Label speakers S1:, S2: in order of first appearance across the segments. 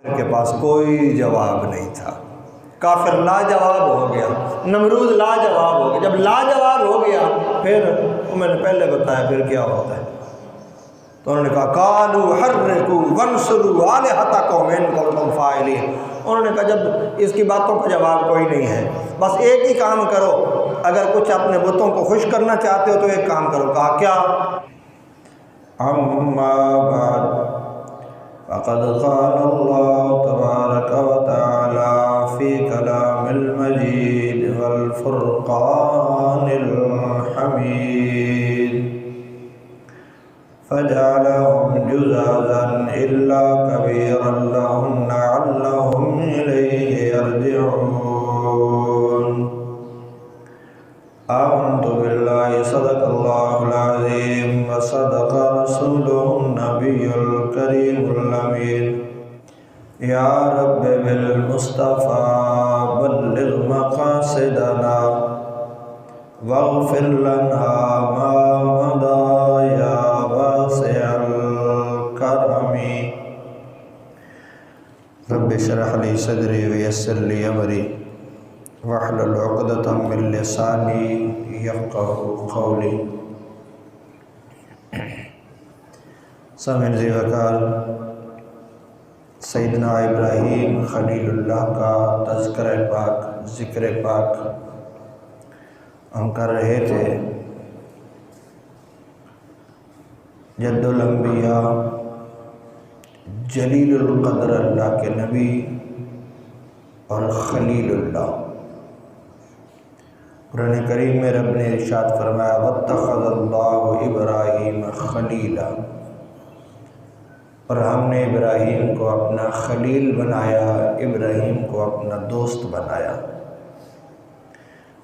S1: کے پاس کوئی جواب نہیں تھا، کافر لاجواب ہو گیا، نمرود لاجواب ہو گیا۔ جب لاجواب ہو گیا پھر میں نے پہلے بتایا پھر کیا ہوتا ہے، تو انہوں نے کہا قالوا حرقوا وانصروا آلہتکم ان کنتم فاعلین۔ انہوں نے کہا جب اس کی باتوں کا جواب کوئی نہیں ہے، بس ایک ہی کام کرو، اگر کچھ اپنے بتوں کو خوش کرنا چاہتے ہو تو ایک کام کرو۔ کہا کیا؟ اما بعد فقد قال اللہ تبارک و تعالی فی کلام المجید والفرقان الحمید فجعلهم جزازا الا کبیرا لهم لعلهم الیہ یرجعون۔ آمنت باللہ صدق اللہ العظیم وصدق رسولہ النبی الکریم الامین۔ یا رب بالمصطفیٰ بلغ مقاصدنا واغفر لنا ما مضى یا واسع الکرم۔ رب اشرح لی صدری ویسر لی امری واحلل عقدۃ من لسانی یفقہوا قولی۔ سامعین ذی وقار، سیدنا ابراہیم خلیل اللہ کا تذکرہ پاک، ذکر پاک ہم کر رہے تھے۔ جد الانبیاء، جلیل القدر اللہ کے نبی اور خلیل اللہ۔ قرآن کریم میں رب نے ارشاد فرمایا واتخذ اللہ ابراہیم خلیلا، اور ہم نے ابراہیم کو اپنا خلیل بنایا، ابراہیم کو اپنا دوست بنایا۔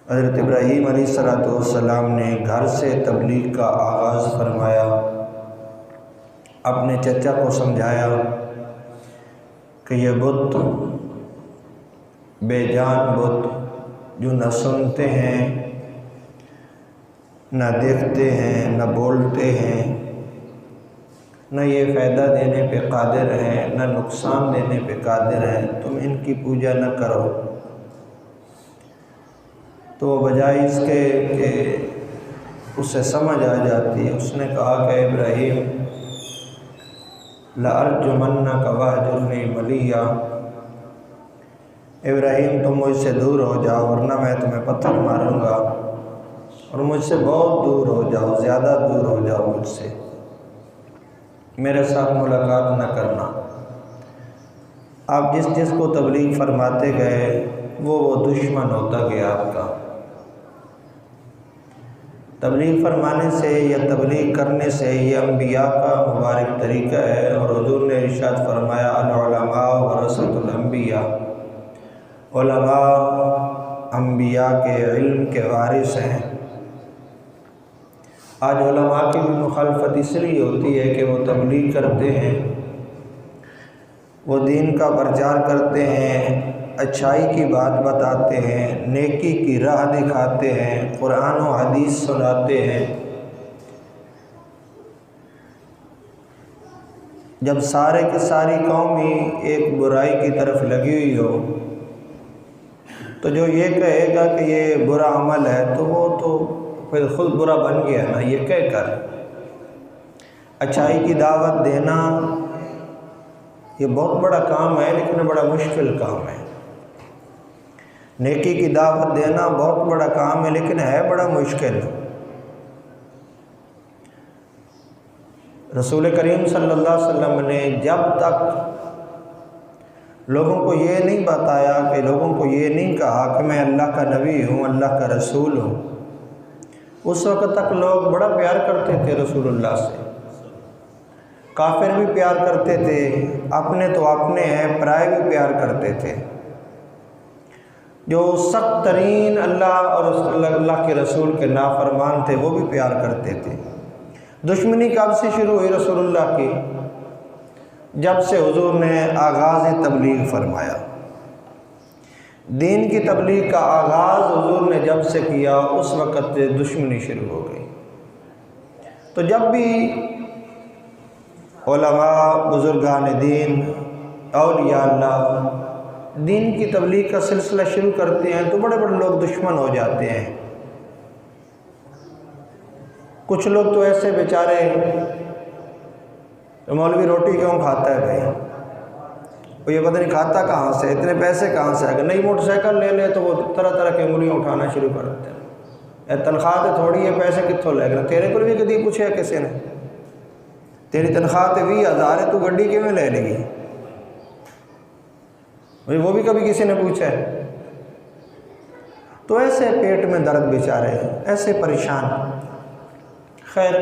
S1: حضرت ابراہیم علیہ السلام نے گھر سے تبلیغ کا آغاز فرمایا، اپنے چچا کو سمجھایا کہ یہ بت بے جان بت جو نہ سنتے ہیں، نہ دیکھتے ہیں، نہ بولتے ہیں، نہ یہ فائدہ دینے پہ قادر ہیں، نہ نقصان دینے پہ قادر ہیں، تم ان کی پوجا نہ کرو۔ تو بجائے اس کے کہ اسے سمجھ آ جاتی، اس نے کہا کہ ابراہیم لَأَرْجُمَنَّكَ وَاهْجُرْنِي مَلِيًّا، ابراہیم تم مجھ سے دور ہو جاؤ ورنہ میں تمہیں پتھر ماروں گا، اور مجھ سے بہت دور ہو جاؤ، زیادہ دور ہو جاؤ مجھ سے، میرے ساتھ ملاقات نہ کرنا۔ آپ جس جس کو تبلیغ فرماتے گئے وہ دشمن ہوتا گیا آپ کا۔ تبلیغ فرمانے سے یا تبلیغ کرنے سے یہ انبیاء کا مبارک طریقہ ہے، اور حضور نے ارشاد فرمایا العلماء ورثۃ الانبیاء، علماء انبیاء کے علم کے وارث ہیں۔ آج علماء کی بھی مخالفت اس لیے ہوتی ہے کہ وہ تبلیغ کرتے ہیں، وہ دین کا پرچار کرتے ہیں، اچھائی کی بات بتاتے ہیں، نیکی کی راہ دکھاتے ہیں، قرآن و حدیث سناتے ہیں۔ جب سارے کی ساری قوم ہی ایک برائی کی طرف لگی ہوئی ہو تو جو یہ کہے گا کہ یہ برا عمل ہے تو وہ تو پھر خود برا بن گیا نا۔ یہ کہہ کر اچھائی کی دعوت دینا یہ بہت بڑا کام ہے، لیکن بڑا مشکل کام ہے۔ نیکی کی دعوت دینا بہت بڑا کام ہے، لیکن ہے بڑا مشکل۔ رسول کریم صلی اللہ علیہ وسلم نے جب تک لوگوں کو یہ نہیں بتایا، کہ لوگوں کو یہ نہیں کہا کہ میں اللہ کا نبی ہوں، اللہ کا رسول ہوں، اس وقت تک لوگ بڑا پیار کرتے تھے رسول اللہ سے۔ کافر بھی پیار کرتے تھے، اپنے تو اپنے ہیں، پرائے بھی پیار کرتے تھے۔ جو سخت ترین اللہ اور اللہ کے رسول کے نافرمان تھے وہ بھی پیار کرتے تھے۔ دشمنی کب سے شروع ہوئی رسول اللہ کی؟ جب سے حضور نے آغاز تبلیغ فرمایا۔ دین کی تبلیغ کا آغاز حضور نے جب سے کیا اس وقت سے دشمنی شروع ہو گئی۔ تو جب بھی علماء، بزرگان دین، اولیاء اللہ دین کی تبلیغ کا سلسلہ شروع کرتے ہیں تو بڑے بڑے لوگ دشمن ہو جاتے ہیں۔ کچھ لوگ تو ایسے بیچارے، مولوی روٹی کیوں کھاتا ہے بھائی، وہ یہ پتہ نہیں کھاتا کہاں سے، اتنے پیسے کہاں سے، اگر نئی موٹر سائیکل لے لے تو وہ طرح طرح کی انگلیاں اٹھانا شروع کر دیتے ہیں، تنخواہ تو تھوڑی ہے، پیسے کتوں لے گا، تیرے پر بھی کدی پوچھے کسی نے، تیری تنخواہ تو 20,000 ہے، تو گڈی کیوں لے لے گی، وہ بھی کبھی کسی نے پوچھا ہے؟ تو ایسے پیٹ میں درد بیچارے، ایسے پریشان۔ خیر،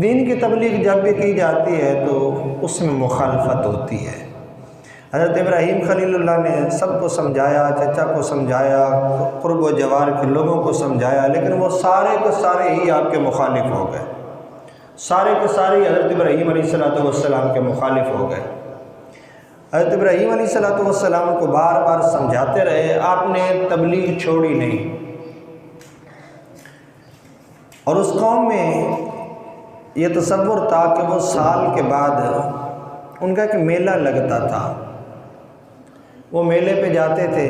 S1: دین کی تبلیغ جب بھی کی جاتی ہے تو اس میں مخالفت ہوتی ہے۔ حضرت ابراہیم خلیل اللہ نے سب کو سمجھایا، چچا کو سمجھایا، قرب و جوار کے لوگوں کو سمجھایا، لیکن وہ سارے کے سارے ہی آپ کے مخالف ہو گئے، سارے کے سارے حضرت ابراہیم علیہ السلام کے مخالف ہو گئے۔ حضرت ابراہیم علیہ السلام کو بار بار سمجھاتے رہے، آپ نے تبلیغ چھوڑی نہیں۔ اور اس قوم میں یہ تصور تھا کہ وہ سال کے بعد ان کا ایک میلہ لگتا تھا، وہ میلے پہ جاتے تھے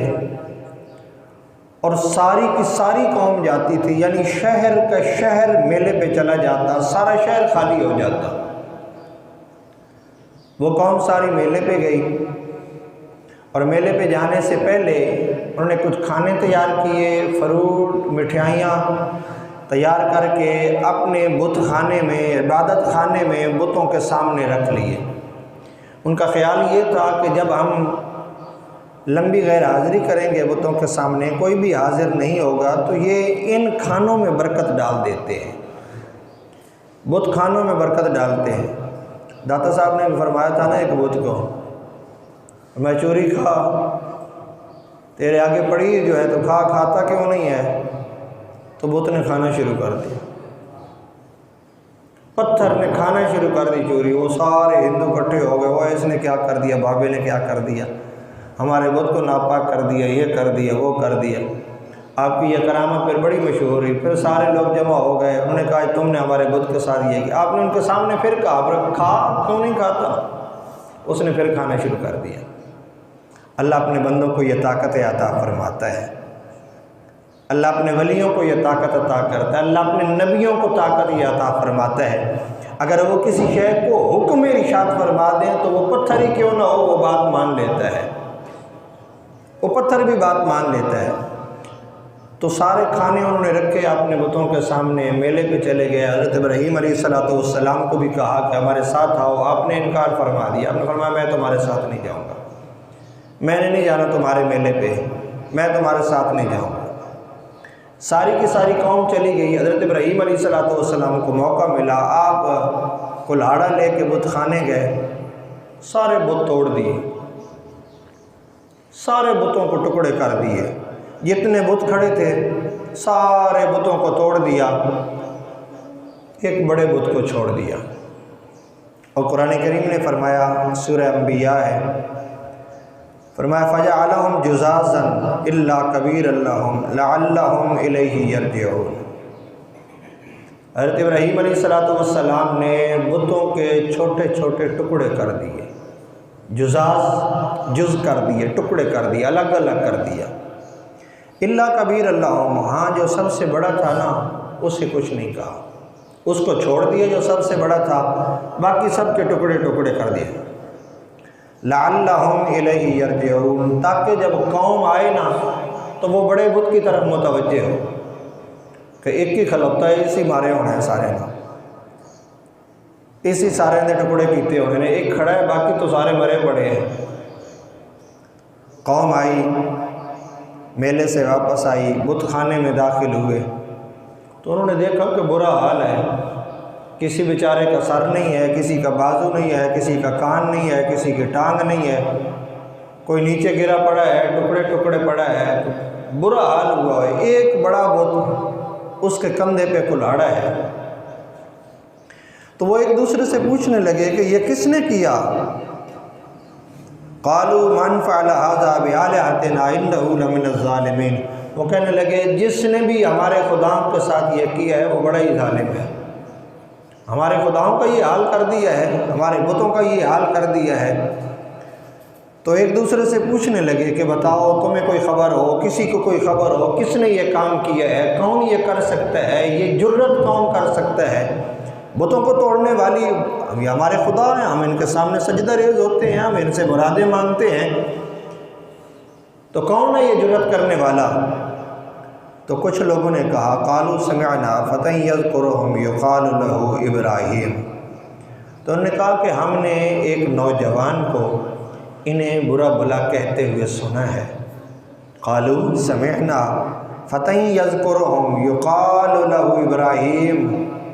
S1: اور ساری کی ساری قوم جاتی تھی، یعنی شہر کا شہر میلے پہ چلا جاتا، سارا شہر خالی ہو جاتا۔ وہ قوم ساری میلے پہ گئی اور میلے پہ جانے سے پہلے انہوں نے کچھ کھانے تیار کیے، فروٹ، مٹھائیاں تیار کر کے اپنے بت خانے میں، عبادت خانے میں بتوں کے سامنے رکھ لیے۔ ان کا خیال یہ تھا کہ جب ہم لمبی غیر حاضری کریں گے بتوں کے سامنے، کوئی بھی حاضر نہیں ہوگا تو یہ ان کھانوں میں برکت ڈال دیتے ہیں، بت کھانوں میں برکت ڈالتے ہیں۔ داتا صاحب نے فرمایا تھا نا ایک بت کو، میں چوری کھا، تیرے آگے پڑی جو ہے تو کھا، کھاتا کیوں نہیں ہے؟ تو بت نے کھانا شروع کر دیا، پتھر نے کھانا شروع کر دی چوری۔ وہ سارے ہندو اکٹھے ہو گئے، وہ اس نے کیا کر دیا، بابے نے کیا کر دیا، ہمارے بت کو ناپاک کر دیا، یہ کر دیا، وہ کر دیا۔ آپ کی یہ کرامت پھر بڑی مشہور ہوئی، پھر سارے لوگ جمع ہو گئے، انہوں نے کہا تم نے ہمارے بت کے ساتھ یہ کیا۔ آپ نے ان کے سامنے پھر کہا کھا، کیوں نہیں کھاتا؟ اس نے پھر کھانا شروع کر دیا۔ اللہ اپنے بندوں کو یہ طاقت عطا فرماتا ہے، اللہ اپنے ولیوں کو یہ طاقت عطا کرتا ہے، اللہ اپنے نبیوں کو طاقت یہ عطا فرماتا ہے۔ اگر وہ کسی شے کو حکم ارشاد فرما دیں تو وہ پتھر ہی کیوں نہ ہو وہ بات مان لیتا ہے، وہ پتھر بھی بات مان لیتا ہے۔ تو سارے کھانے انہوں نے رکھے اپنے بتوں کے سامنے، میلے پہ چلے گئے۔ حضرت ابراہیم علیہ السلام کو بھی کہا کہ ہمارے ساتھ آؤ، آپ نے انکار فرما دیا، آپ نے فرمایا میں تمہارے ساتھ نہیں جاؤں گا، میں نے نہیں جانا تمہارے میلے پہ، میں تمہارے ساتھ نہیں جاؤں گا۔ ساری کی ساری قوم چلی گئی۔ حضرت ابراہیم علیہ السلام کو موقع ملا، آپ کلہاڑا لے کے بت خانے گئے، سارے بت توڑ دیے، سارے بتوں کو ٹکڑے کر دیے، جتنے بت کھڑے تھے سارے بتوں کو توڑ دیا، ایک بڑے بت کو چھوڑ دیا۔ اور قرآن کریم نے فرمایا، سورہ انبیاء ہے، فرمایا فَجَعَلَهُمْ جُزَازًا إِلَّا كَبِيرًا لَهُمْ لَعَلَّهُمْ إِلَيْهِ يَرْجِعُونَ۔ حضرت ابراہیم علیہ السلام نے بتوں کے چھوٹے چھوٹے ٹکڑے کر دیے، جزاز جز کر دیے، ٹکڑے کر دیے، الگ الگ کر دیا۔ إِلَّا كَبِيرًا لَهُمْ، ہاں جو سب سے بڑا تھا نا اسے کچھ نہیں کہا، اس کو چھوڑ دیا جو سب سے بڑا تھا، باقی سب کے ٹکڑے ٹکڑے کر دیے۔ لعلہم الیہ یرجعون، تاکہ جب قوم آئے نا تو وہ بڑے بت کی طرف متوجہ ہو کہ ایک ہی کھلوتا ہے، اسی مارے ہونے ہیں سارے نا، اسی سارے نے ٹکڑے کیتے ہونے ہیں، ایک کھڑا ہے باقی تو سارے مرے پڑے ہیں۔ قوم آئی، میلے سے واپس آئی، بت خانے میں داخل ہوئے تو انہوں نے دیکھا کہ برا حال ہے، کسی بیچارے کا سر نہیں ہے، کسی کا بازو نہیں ہے، کسی کا کان نہیں ہے، کسی کی ٹانگ نہیں ہے، کوئی نیچے گرا پڑا ہے، ٹکڑے ٹکڑے پڑا ہے، برا حال ہوا ہے۔ ایک بڑا بت اس کے کندھے پہ کلہاڑا ہے۔ تو وہ ایک دوسرے سے پوچھنے لگے کہ یہ کس نے کیا؟ قالوا من فعل هذا بآلهتنا انه لمن الظالمین، وہ کہنے لگے جس نے بھی ہمارے خداؤں کے ساتھ یہ کیا ہے وہ بڑا ہی ظالم ہے، ہمارے خداؤں کا یہ حال کر دیا ہے، ہمارے بتوں کا یہ حال کر دیا ہے۔ تو ایک دوسرے سے پوچھنے لگے کہ بتاؤ تمہیں کوئی خبر ہو، کسی کو کوئی خبر ہو، کس نے یہ کام کیا ہے، کون یہ کر سکتا ہے، یہ جرت کون کر سکتا ہے؟ بتوں کو توڑنے والی یہ ہمارے خدا ہیں، ہم ان کے سامنے سجدہ ریز ہوتے ہیں، ہم ان سے مرادیں مانگتے ہیں، تو کون ہے یہ جرت کرنے والا؟ تو کچھ لوگوں نے کہا قالوا سمعنا فتى يذكرهم يقال له ابراہیم، تو انہوں نے کہا کہ ہم نے ایک نوجوان کو انہیں برا بھلا کہتے ہوئے سنا ہے۔ قالوا سمعنا فتى يذكرهم يقال له ابراہیم،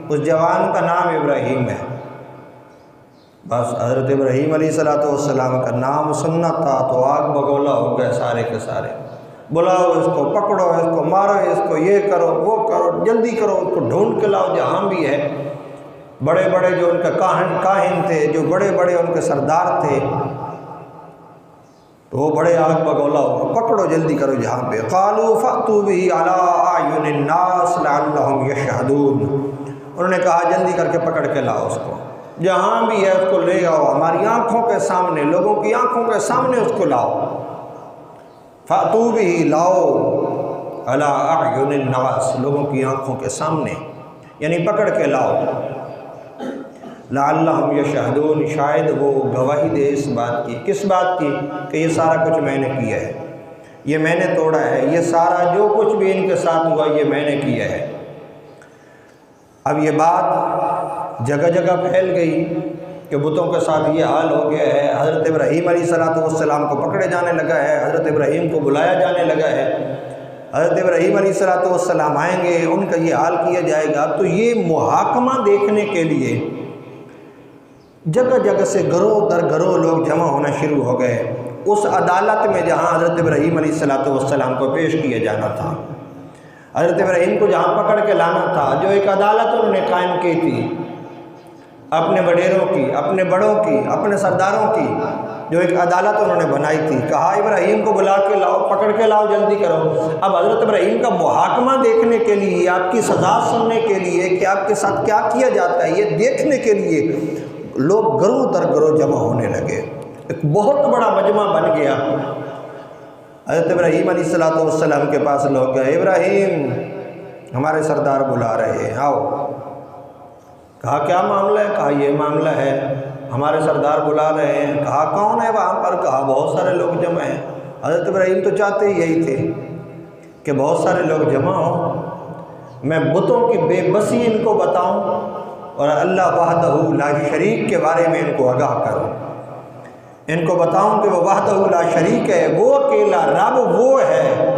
S1: اس جوان کا نام ابراہیم ہے۔ بس حضرت ابراہیم علیہ السلام کا نام سننا تھا تو آگ بگولا ہو گئے سارے کے سارے، بلاؤ اس کو، پکڑو اس کو، مارو اس کو، یہ کرو وہ کرو، جلدی کرو، اس کو ڈھونڈ کے لاؤ جہاں بھی ہے۔ بڑے بڑے جو ان کا کاہن تھے، جو بڑے بڑے ان کے سردار تھے، تو وہ بڑے آگ بگولا ہو، پکڑو جلدی کرو جہاں پہ۔ قالوا فأتوا به على أعين الناس لعلهم يشهدون، انہوں نے کہا جلدی کر کے پکڑ کے لاؤ اس کو، جہاں بھی ہے اس کو لے آؤ، ہماری آنکھوں کے سامنے، لوگوں کی آنکھوں کے سامنے اس کو لاؤ۔ فأتوا به، لاؤ، على أعين الناس، لوگوں کی آنکھوں کے سامنے، یعنی پکڑ کے لاؤ۔ لعلہم یشہدون، شاید وہ گواہی دے اس بات کی، کس بات کی؟ کہ یہ سارا کچھ میں نے کیا ہے، یہ میں نے توڑا ہے، یہ سارا جو کچھ بھی ان کے ساتھ ہوا یہ میں نے کیا ہے۔ اب یہ بات جگہ جگہ پھیل گئی کہ بتوں کے ساتھ یہ حال ہو گیا ہے، حضرت ابراہیم علیہ السلام کو پکڑے جانے لگا ہے، حضرت ابراہیم کو بلایا جانے لگا ہے، حضرت ابراہیم علیہ السلام آئیں گے، ان کا یہ حال کیا جائے گا۔ تو یہ محاکمہ دیکھنے کے لیے جگہ جگہ سے گروہ در گروہ لوگ جمع ہونا شروع ہو گئے، اس عدالت میں جہاں حضرت ابراہیم علیہ السلام کو پیش کیا جانا تھا، حضرت ابراہیم کو جہاں پکڑ کے لانا تھا، جو ایک عدالت انہوں نے قائم کی تھی اپنے وڈیروں کی، اپنے بڑوں کی، اپنے سرداروں کی، جو ایک عدالت انہوں نے بنائی تھی، کہا ابراہیم کو بلا کے لاؤ، پکڑ کے لاؤ، جلدی کرو۔ اب حضرت ابراہیم کا محاکمہ دیکھنے کے لیے، آپ کی سزا سننے کے لیے کہ آپ کے ساتھ کیا کیا جاتا ہے، یہ دیکھنے کے لیے لوگ گروہ در گروہ جمع ہونے لگے، ایک بہت بڑا مجمع بن گیا۔ حضرت ابراہیم علیہ السلام کے پاس لوگ گئے، ابراہیم ہمارے سردار بلا رہے ہیں، آؤ۔ کہا کیا معاملہ ہے؟ کہا یہ معاملہ ہے، ہمارے سردار بلا رہے ہیں۔ کہا کون ہے وہاں پر؟ کہا بہت سارے لوگ جمع ہیں۔ حضرت ابراہیم تو چاہتے ہی یہی تھے کہ بہت سارے لوگ جمع ہوں، میں بتوں کی بے بسی ان کو بتاؤں اور اللہ وحدہ لا شریک کے بارے میں ان کو آگاہ کروں، ان کو بتاؤں کہ وہ وحدہ لا شریک ہے، وہ اکیلا رب وہ ہے۔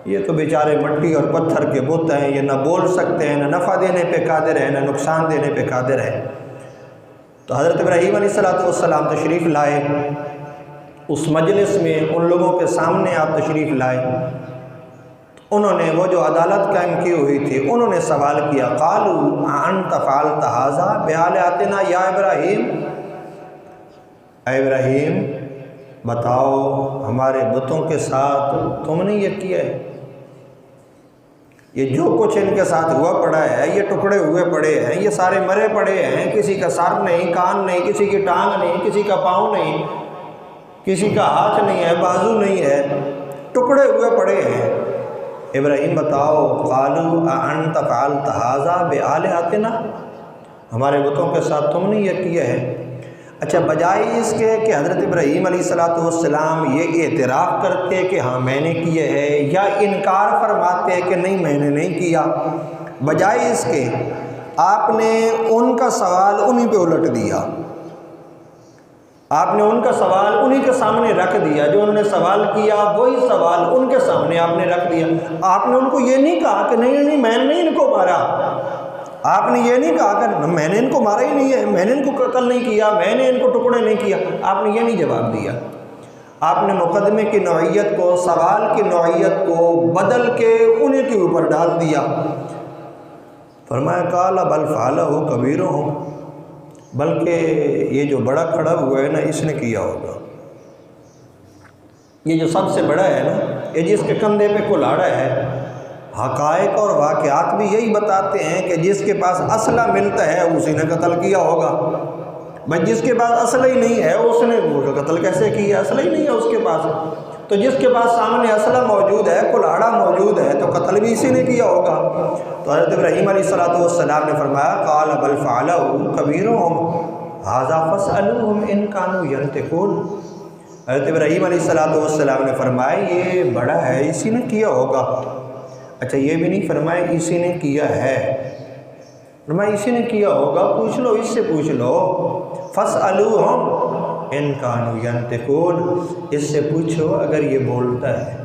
S1: یہ تو بیچارے مٹی اور پتھر کے بت ہیں، یہ نہ بول سکتے ہیں، نہ نفع دینے پہ قادر ہیں، نہ نقصان دینے پہ قادر ہیں۔ تو حضرت ابراہیم علیہ السلام تشریف لائے اس مجلس میں، ان لوگوں کے سامنے آپ تشریف لائے۔ انہوں نے وہ جو عدالت قائم کی ہوئی تھی، انہوں نے سوال کیا، قالوا انت فعلت ھذا بآلہتنا یا ابراہیم، اے ابراہیم بتاؤ ہمارے بتوں کے ساتھ تم نے یہ کیا ہے؟ یہ جو کچھ ان کے ساتھ ہوا پڑا ہے، یہ ٹکڑے ہوئے پڑے ہیں، یہ سارے مرے پڑے ہیں، کسی کا سر نہیں، کان نہیں، کسی کی ٹانگ نہیں، کسی کا پاؤں نہیں، کسی کا ہاتھ نہیں ہے، بازو نہیں ہے، ٹکڑے ہوئے پڑے ہیں۔ ابراہیم بتاؤ، قالوا انت فعلت ھذا بآلہتنا، ہمارے بتوں کے ساتھ تم نے یہ کیا ہے؟ اچھا، بجائے اس کے کہ حضرت ابراہیم علیہ السلام یہ اعتراف کرتے کہ ہاں میں نے کیا ہے، یا انکار فرماتے کہ نہیں میں نے نہیں کیا، بجائے اس کے آپ نے ان کا سوال انہی پہ الٹ دیا، آپ نے ان کا سوال انہی کے سامنے رکھ دیا، جو انہوں نے سوال کیا وہی سوال ان کے سامنے آپ نے رکھ دیا۔ آپ نے ان کو یہ نہیں کہا کہ نہیں میں نے ان کو مارا، آپ نے یہ نہیں کہا کہ میں نے ان کو مارا ہی نہیں ہے، میں نے ان کو قتل نہیں کیا، میں نے ان کو ٹکڑے نہیں کیا، آپ نے یہ نہیں جواب دیا۔ آپ نے مقدمے کی نوعیت کو، سوال کی نوعیت کو بدل کے انہی کے اوپر ڈال دیا۔ فرمایا قال بل فعلہ کبیرہم، بلکہ یہ جو بڑا کھڑا ہوا ہے نا اس نے کیا ہوگا، یہ جو سب سے بڑا ہے نا، یہ جس کے کندھے پہ کلاڑا ہے۔ حقائق اور واقعات بھی یہی بتاتے ہیں کہ جس کے پاس اسلحہ ملتا ہے اسی نے قتل کیا ہوگا، بھائی جس کے پاس اسلحہ ہی نہیں ہے اس نے قتل کیسے کیا؟ اسلحہ ہی نہیں ہے اس کے پاس۔ تو جس کے پاس سامنے اسلحہ موجود ہے، کلاڑا موجود ہے، تو قتل بھی اسی نے کیا ہوگا۔ تو حضرت ابراہیم علیہ السلام نے فرمایا قال بل فعلہ کبیرہم ھذا فاسألوہم ان کانوا ینطقون۔ حضرت ابراہیم علیہ السلام نے فرمایا یہ بڑا ہے، اسی نے کیا ہوگا۔ اچھا یہ بھی نہیں فرمایا اسی نے کیا ہے، فرمایا اسی نے کیا ہوگا، پوچھ لو، اس سے پوچھ لو۔ فاسألوہم ان کانوا ینطقون، اس سے پوچھو اگر یہ بولتا ہے۔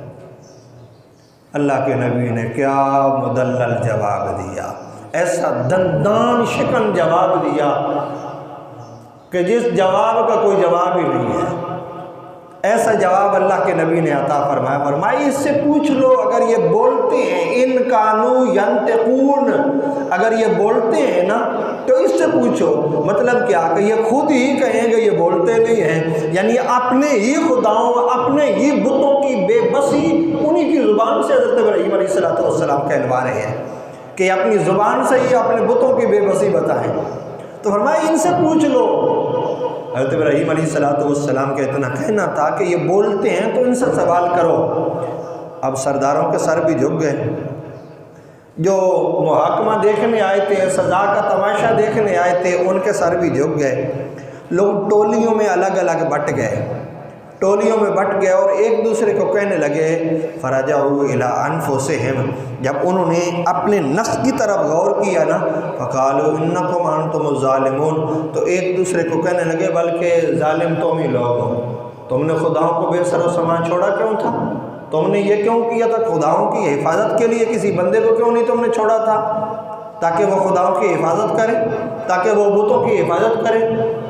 S1: اللہ کے نبی نے کیا مدلل جواب دیا، ایسا دندان شکن جواب دیا کہ جس جواب کا کوئی جواب ہی نہیں ہے۔ ایسا جواب اللہ کے نبی نے عطا فرمایا، فرمایا اس سے پوچھ لو اگر یہ بولتے ہیں، ان کانوا ینطقون، اگر یہ بولتے ہیں نا تو اس سے پوچھو۔ مطلب کیا کہ یہ خود ہی کہیں گے یہ بولتے نہیں ہیں، یعنی اپنے ہی خداؤں، اپنے ہی بتوں کی بے بسی انہی کی زبان سے حضرت ابراہیم علیہ السلام کہلوا رہے ہیں کہ اپنی زبان سے ہی اپنے بتوں کی بے بسی بتائیں۔ تو فرمایا ان سے پوچھ لو۔ حضرت ابراہیم علیہ السلام کا اتنا کہنا تھا کہ یہ بولتے ہیں تو ان سے سوال کرو۔ اب سرداروں کے سر بھی جھک گئے، جو محاکمہ دیکھنے آئے تھے، سزا کا تماشا دیکھنے آئے تھے، ان کے سر بھی جھک گئے۔ لوگ ٹولیوں میں الگ الگ بٹ گئے، ٹولیوں میں بٹ گئے اور ایک دوسرے کو کہنے لگے فرجعوا الی انفسہم، جب انہوں نے اپنے نفس کی طرف غور کیا نا، فقالوا انکم انتم الظالمون، تو ایک دوسرے کو کہنے لگے بلکہ ظالم تم ہی لوگ ہو، تم نے خداؤں کو بے سر و سامان چھوڑا کیوں تھا؟ تم نے یہ کیوں کیا تھا؟ خداؤں کی حفاظت کے لیے کسی بندے کو کیوں نہیں تم نے چھوڑا تھا تاکہ وہ خداؤں کی حفاظت کرے، تاکہ وہ بتوں کی حفاظت کرے؟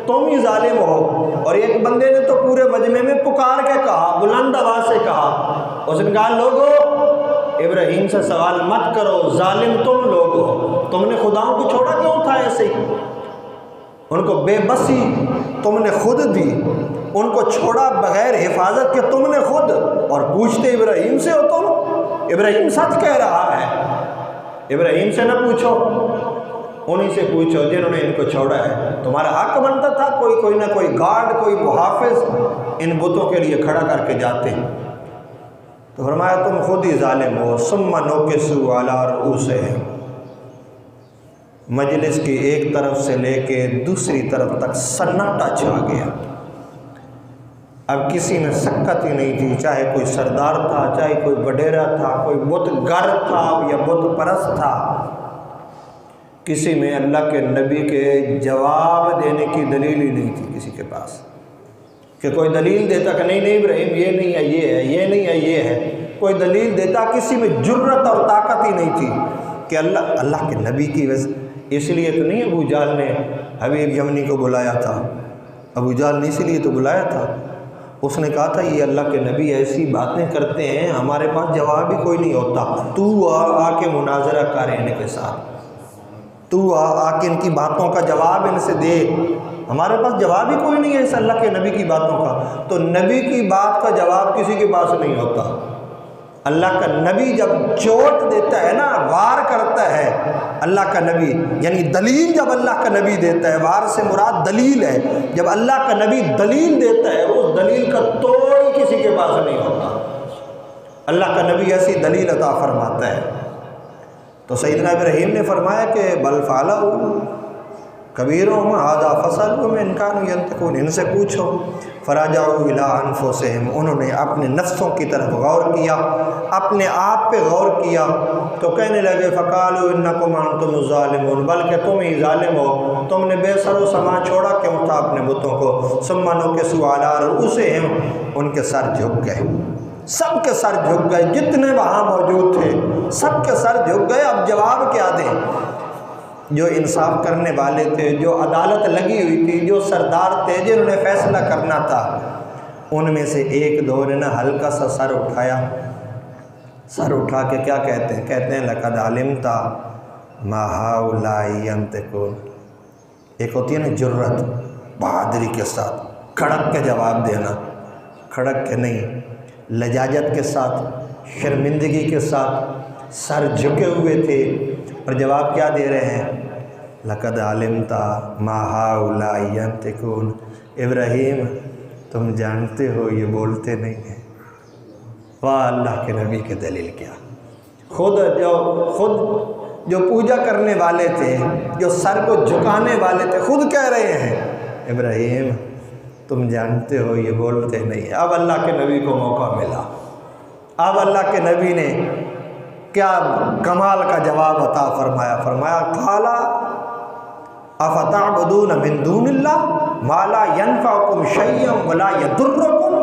S1: تم ہی ظالم ہو۔ اور ایک بندے نے تو پورے مجمع میں پکار کے کہا، بلند آواز سے کہا، اس نے کہا لوگو ابراہیم سے سوال مت کرو، ظالم تم لوگ ہو، تم نے خداؤں کو چھوڑا کیوں تھا ایسے ہی؟ ان کو بے بسی تم نے خود دی، ان کو چھوڑا بغیر حفاظت کے تم نے خود، اور پوچھتے ابراہیم سے ہو تم؟ ابراہیم سچ کہہ رہا ہے، ابراہیم سے نہ پوچھو، انہی سے پوچھو جنہوں نے ان کو چھوڑا ہے۔ تمہارا حق بنتا تھا کوئی نہ کوئی گارڈ، کوئی محافظ ان بتوں کے لیے کھڑا کر کے جاتے۔ تو فرمایا تم خود ہی ظالم ہو۔ ثم نکسوا علی رؤوسہم، مجلس کی ایک طرف سے لے کے دوسری طرف تک سناٹا چھا گیا۔ اب کسی میں سکت ہی نہیں تھی، چاہے کوئی سردار تھا، چاہے کوئی وڈیرا تھا، کوئی بت گر تھا یا بت پرست تھا، کسی میں اللہ کے نبی کے جواب دینے کی دلیل ہی نہیں تھی کسی کے پاس، کہ کوئی دلیل دیتا کہ نہیں ابراہیم یہ نہیں ہے، یہ ہے، یہ نہیں ہے، یہ ہے، کوئی دلیل دیتا۔ کسی میں جرت اور طاقت ہی نہیں تھی کہ اللہ کے نبی کی وجہ۔ اس لیے تو نہیں ابو جہل نے حبیب یمنی کو بلایا تھا، ابو جہل نے اسی لیے تو بلایا تھا، اس نے کہا تھا یہ اللہ کے نبی ایسی باتیں کرتے ہیں ہمارے پاس جواب ہی کوئی نہیں ہوتا، تو آ کے مناظرہ کر ان کے ساتھ، تو آ کے ان کی باتوں کا جواب ان سے دے، ہمارے پاس جواب ہی کوئی نہیں ہے اس اللہ کے نبی کی باتوں کا۔ تو نبی کی بات کا جواب کسی کے پاس نہیں ہوتا۔ اللہ کا نبی جب چوٹ دیتا ہے نا، وار کرتا ہے اللہ کا نبی، یعنی دلیل جب اللہ کا نبی دیتا ہے، وار سے مراد دلیل ہے، جب اللہ کا نبی دلیل دیتا ہے اس دلیل کا توڑ کسی کے پاس نہیں ہوتا۔ اللہ کا نبی ایسی دلیل عطا فرماتا ہے۔ تو سیدنا ابراہیم نے فرمایا کہ بل فعلہ کبیرہم ھذا فاسألوہم ان کانوا ینطقون، ان سے پوچھو۔ فرجعوا الی انفسہم، انہوں نے اپنے نفسوں کی طرف غور کیا، اپنے آپ پہ غور کیا، تو کہنے لگے فقالوا انکم انتم الظالمون، بلکہ تم ہی ظالم ہو، تم نے بے سر و سامان چھوڑا کیوں تھا اپنے بتوں کو۔ ثم نکسوا علی رؤوسہم، ان کے سر جھک گئے، سب کے سر جھک گئے، جتنے وہاں موجود تھے سب کے سر جھک گئے۔ اب جواب کیا دیں؟ جو انصاف کرنے والے تھے، جو عدالت لگی ہوئی تھی، جو سردار تھے جنہوں نے فیصلہ کرنا تھا، ان میں سے ایک دو نے ہلکا سا سر اٹھایا، سر اٹھا کے کیا کہتے ہیں؟ کہتے ہیں لقد علمت ما ہؤلاء ینطقون۔ ایک ہوتی ہے نا جرت، بہادری کے ساتھ کھڑک کے جواب دینا، کھڑک کے نہیں، لجاجت کے ساتھ، شرمندگی کے ساتھ، سر جھکے ہوئے تھے، اور جواب کیا دے رہے ہیں؟ لقد علمت ما هؤلاء ينطقون، ابراہیم تم جانتے ہو یہ بولتے نہیں ہیں۔ واہ اللہ کے نبی کے دلیل کیا! خود جو پوجا کرنے والے تھے، جو سر کو جھکانے والے تھے، خود کہہ رہے ہیں ابراہیم تم جانتے ہو یہ بولتے نہیں ہیں۔ اب اللہ کے نبی کو موقع ملا، اب اللہ کے نبی نے کیا کمال کا جواب عطا فرمایا، فرمایا قال افتعبدون من دون اللہ ما لا ينفعکم شیئا ولا یضرکم،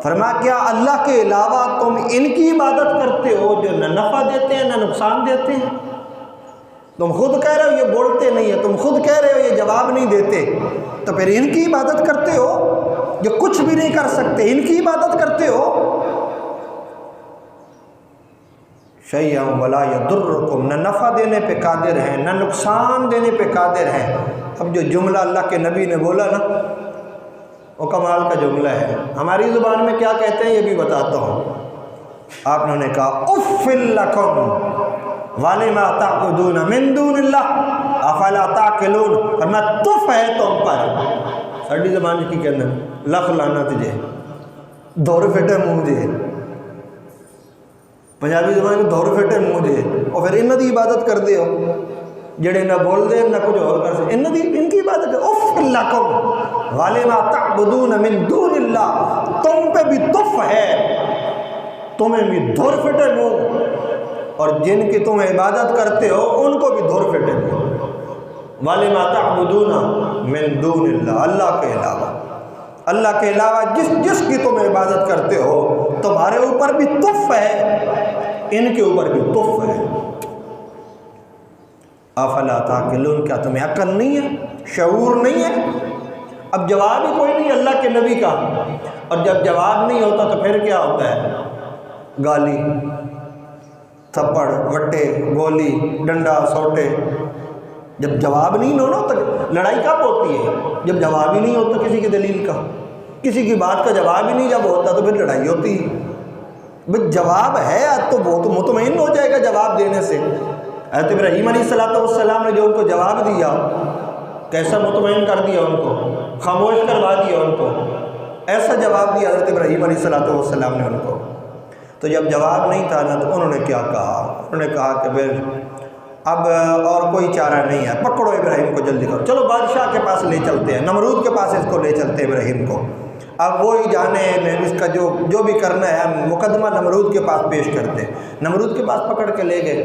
S1: فرمایا کیا اللہ کے علاوہ تم ان کی عبادت کرتے ہو جو نہ نفع دیتے ہیں نہ نقصان دیتے ہیں؟ تم خود کہہ رہے ہو یہ بولتے نہیں ہیں، تم خود کہہ رہے ہو یہ جواب نہیں دیتے، تو پھر ان کی عبادت کرتے ہو جو کچھ بھی نہیں کر سکتے، ان کی عبادت کرتے ہو؟ شیئا ولا یضرکم، نہ نفع دینے پہ قادر ہیں نہ نقصان دینے پہ قادر ہیں۔ اب جو جملہ اللہ کے نبی نے بولا نا وہ کمال کا جملہ ہے۔ ہماری زبان میں کیا کہتے ہیں یہ بھی بتاتا ہوں۔ آپ نے کہا اف لکم ولما تعبدون من دون اللہ افلا تعقلون، فرمایا تف ہے تم پر، ساڈی زبان کی کہنا لکھ لعنت جے، دور پھٹے منہ جے، پنجابی زبان میں دور پھٹے منہ جے، اور پھر انہاں دی عبادت کر دے ہو جڑے نہ بول دے نہ کچھ اور کر سکتے، ان کی عبادت ہے۔ اف لکم ولما تعبدون من دون اللہ، تم پہ بھی تف ہے، تمہیں بھی دور پھٹے منہ، اور جن کی تم عبادت کرتے ہو ان کو بھی دور پھٹے منہ۔ وَلِمَا تَعْبُدُونَ مِن دُونِ اللَّهِ، اللہ کے علاوہ جس کی تم عبادت کرتے ہو تمہارے اوپر بھی تف ہے، ان کے اوپر بھی تف ہے۔ افلا تعقلون، کیا تمہیں عقل نہیں ہے، شعور نہیں ہے؟ اب جواب ہی کوئی نہیں اللہ کے نبی کا، اور جب جواب نہیں ہوتا تو پھر کیا ہوتا ہے؟ گالی، تھپڑ، وٹے، گولی، ڈنڈا، سوٹے۔ جب جواب نہیں ہونا تو لڑائی کب ہوتی ہے؟ جب جواب ہی نہیں ہوتا کسی کی دلیل کا، کسی کی بات کا جواب ہی نہیں جب ہوتا تو پھر لڑائی ہوتی ہے۔ بھئی جواب ہے تو وہ تو مطمئن ہو جائے گا جواب دینے سے۔ حضرت ابراہیم علیہ السلام نے جو ان کو جواب دیا، کیسا مطمئن کر دیا ان کو، خاموش کروا دیا ان کو، ایسا جواب دیا حضرت ابراہیم علیہ السلام نے ان کو۔ تو جب جواب نہیں تھا نا تو انہوں نے کیا کہا؟ انہوں نے کہا کہ پھر اب اور کوئی چارہ نہیں ہے، پکڑو ابراہیم کو جلدی کرو، چلو بادشاہ کے پاس لے چلتے ہیں، نمرود کے پاس اس کو لے چلتے ہیں ابراہیم کو، اب وہی جانے اس کا جو بھی کرنا ہے مقدمہ نمرود کے پاس پیش کرتے۔ نمرود کے پاس پکڑ کے لے گئے۔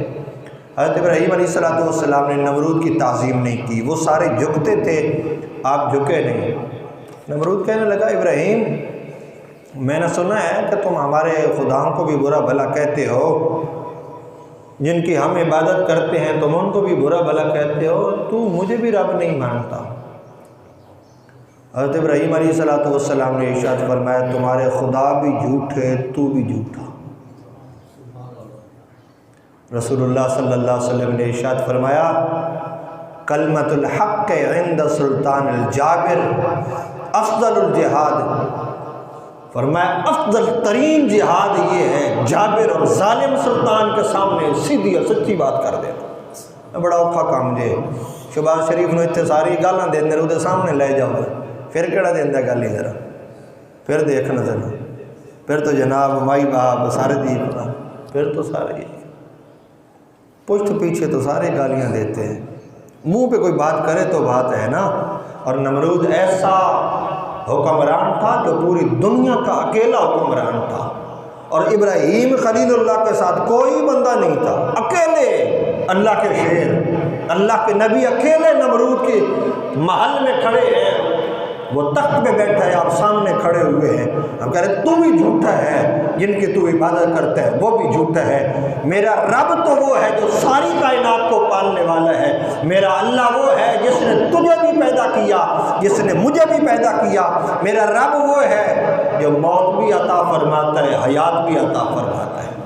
S1: حضرت ابراہیم علیہ السلام نے نمرود کی تعظیم نہیں کی، وہ سارے جھکتے تھے، آپ جھکے نہیں۔ نمرود کہنے لگا ابراہیم میں نے سنا ہے کہ تم ہمارے خداؤں کو بھی برا بھلا کہتے ہو، جن کی ہم عبادت کرتے ہیں تم ان کو بھی برا بھلا کہتے ہو، تو مجھے بھی رب نہیں مانتا۔ حضرت ابراہیم علیہ السلام نے ارشاد فرمایا تمہارے خدا بھی جھوٹے، تو بھی جھوٹا۔ رسول اللہ صلی اللہ علیہ وسلم نے ارشاد فرمایا کلمۃ الحق عند سلطان الجابر افضل الجہاد، فرمایا افضل ترین جہاد یہ ہے جابر اور ظالم سلطان کے سامنے سیدھی اور سچی بات کر دینا۔ بڑا اوکھا کام جے، شہباز شریف نے اتنے ساری گالاں دیندے نے، وہ سامنے لے جاؤ، پھر کہڑا دیندہ گالی ذرا، پھر دیکھنا ذرا، پھر تو جناب مائی باپ سارے دیپ، پھر تو سارے پشت پیچھے تو سارے گالیاں دیتے ہیں، منہ پہ کوئی بات کرے تو بات ہے نا۔ اور نمرود ایسا حکمران تھا جو پوری دنیا کا اکیلا حکمران تھا، اور ابراہیم خلیل اللہ کے ساتھ کوئی بندہ نہیں تھا، اکیلے اللہ کے شیر، اللہ کے نبی اکیلے نمرود کے محل میں کھڑے ہیں، وہ تخت پہ بیٹھا ہے، آپ سامنے کھڑے ہوئے ہیں، ہم کہہ رہے تو بھی جھوٹا ہے، جن کی تو عبادت کرتا ہے وہ بھی جھوٹا ہے، میرا رب تو وہ ہے جو ساری کائنات کو پالنے والا ہے، میرا اللہ وہ ہے جس نے تجھے بھی پیدا کیا، جس نے مجھے بھی پیدا کیا، میرا رب وہ ہے جو موت بھی عطا فرماتا ہے، حیات بھی عطا فرماتا ہے۔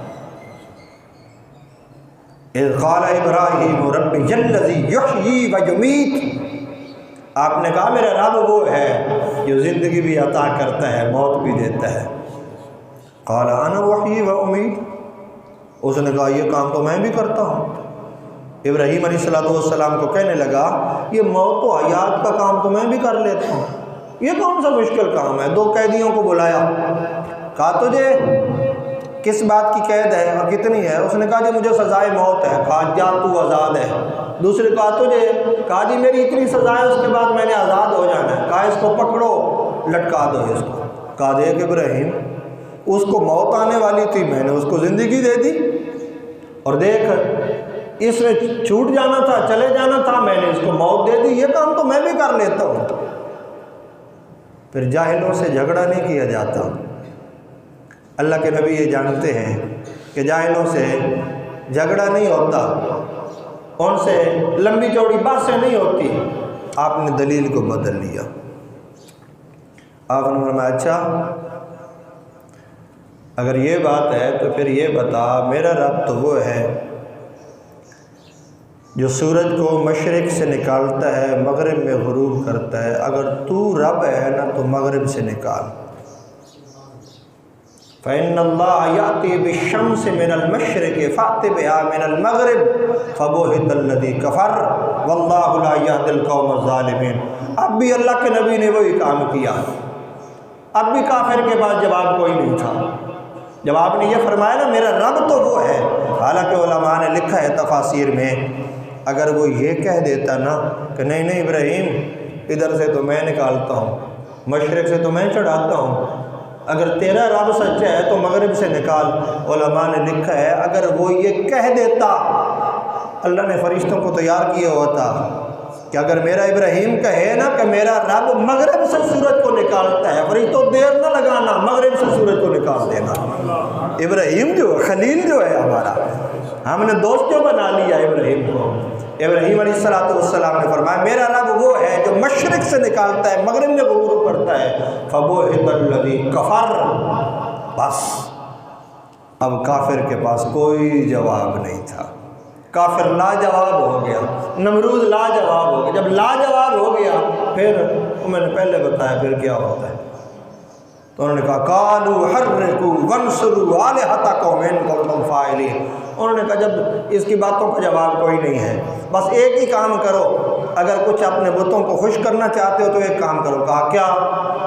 S1: اذ قال ابراہیم ربی الذی یحیی و یمیت، آپ نے کہا میرا رب وہ ہے جو زندگی بھی عطا کرتا ہے، موت بھی دیتا ہے۔ قال انا احیی و امیت، اس نے کہا یہ کام تو میں بھی کرتا ہوں، ابراہیم علیہ السلام کو کہنے لگا یہ موت و حیات کا کام تو میں بھی کر لیتا ہوں، یہ کون سا مشکل کام ہے؟ 2 قیدیوں کو بلایا، کہا تجھے کس بات کی قید ہے اور کتنی ہے؟ اس نے کہا جی مجھے سزائے موت ہے۔ کہا جا تو آزاد ہے۔ دوسرے کہا تجھے؟ کہا جی میری اتنی سزا ہے، اس کے بعد میں نے آزاد ہو جانا ہے۔ کہا اس کو پکڑو، لٹکا دو اس کو۔ کہا دیکھ ابراہیم، اس کو موت آنے والی تھی، میں نے اس کو زندگی دے دی، اور دیکھ اس نے چھوٹ جانا تھا، چلے جانا تھا، میں نے اس کو موت دے دی، یہ کام تو میں بھی کر لیتا ہوں۔ پھر جاہلوں سے جھگڑا نہیں کیا جاتا۔ اللہ کے نبی یہ جانتے ہیں کہ جاہلوں سے جھگڑا نہیں ہوتا، ان سے لمبی چوڑی باتیں نہیں ہوتی۔ آپ نے دلیل کو بدل لیا۔ آپ نے فرمایا اچھا اگر یہ بات ہے تو پھر یہ بتا، میرا رب تو وہ ہے جو سورج کو مشرق سے نکالتا ہے، مغرب میں غروب کرتا ہے، اگر تو رب ہے نا تو مغرب سے نکال۔ فَإِنَّ اللَّهَ يَأْتِي بِالشَّمْسِ مِنَ الْمَشْرِقِ فَأْتِ بِهَا مِنَ الْمَغْرِبِ فَبُهِتَ الَّذِي كَفَرَ وَاللَّهُ لَا يَهْدِي الْقَوْمَ الظَّالِمِينَ۔ اب بھی اللہ کے نبی نے وہی کام کیا، اب بھی کافر کے پاس جواب کوئی نہیں تھا۔ جب آپ نے یہ فرمایا نا میرا رب تو وہ ہے، حالانکہ علماء نے لکھا ہے تفاسیر میں، اگر وہ یہ کہہ دیتا نا کہ نہیں نہیں ابراہیم ادھر سے تو میں نکالتا ہوں، مشرق سے تو میں چڑھاتا ہوں، اگر تیرا رب سچا ہے تو مغرب سے نکال، علماء نے لکھا ہے اگر وہ یہ کہہ دیتا، اللہ نے فرشتوں کو تیار کیا ہوا تھا کہ اگر میرا ابراہیم کہے نا کہ میرا رب مغرب سے سورج کو نکالتا ہے، فرشتوں دیر نہ لگانا، مغرب سے سورج کو نکال دینا۔ ابراہیم جو خلیل جو ہے ہمارا، ہم نے دوست کیوں بنا لیا ابراہیم کو؟ ابراہیم علیہ السلام نے فرمایا میرا رب وہ ہے جو مشرق سے نکالتا ہے، مغرب میں غروب کرتا ہے۔ فَبُهِتَ الَّذِي كَفَرَ، بس اب کافر کے پاس کوئی جواب نہیں تھا، کافر لاجواب ہو گیا، نمرود لاجواب ہو گیا۔ جب لاجواب ہو گیا پھر میں نے پہلے بتایا پھر کیا ہوتا ہے، تو انہوں نے کہا قَالُوا حَرِّقُوا وَانصُرُوا آلِهَتَكُمْ إِن كُنتُمْ فَاعِلِينَ۔ انہوں نے کہا جب اس کی باتوں کا جواب کوئی نہیں ہے، بس ایک ہی کام کرو، اگر کچھ اپنے بتوں کو خوش کرنا چاہتے ہو تو ایک کام کرو۔ کہا کیا؟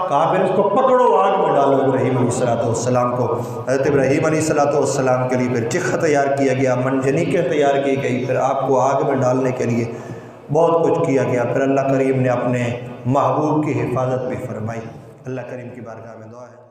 S1: کہا پھر اس کو پکڑو، آگ میں ڈالو ابراہیم علیہ السلام کو۔ حضرت ابراہیم علیہ السلام کے لیے پھر چخ تیار کیا گیا، منجنیقیں تیار کی گئی، پھر آپ کو آگ میں ڈالنے کے لیے بہت کچھ کیا گیا۔ پھر اللہ کریم نے اپنے محبوب کی حفاظت بھی فرمائی۔ اللہ کریم کی بارگاہ میں دعا ہے۔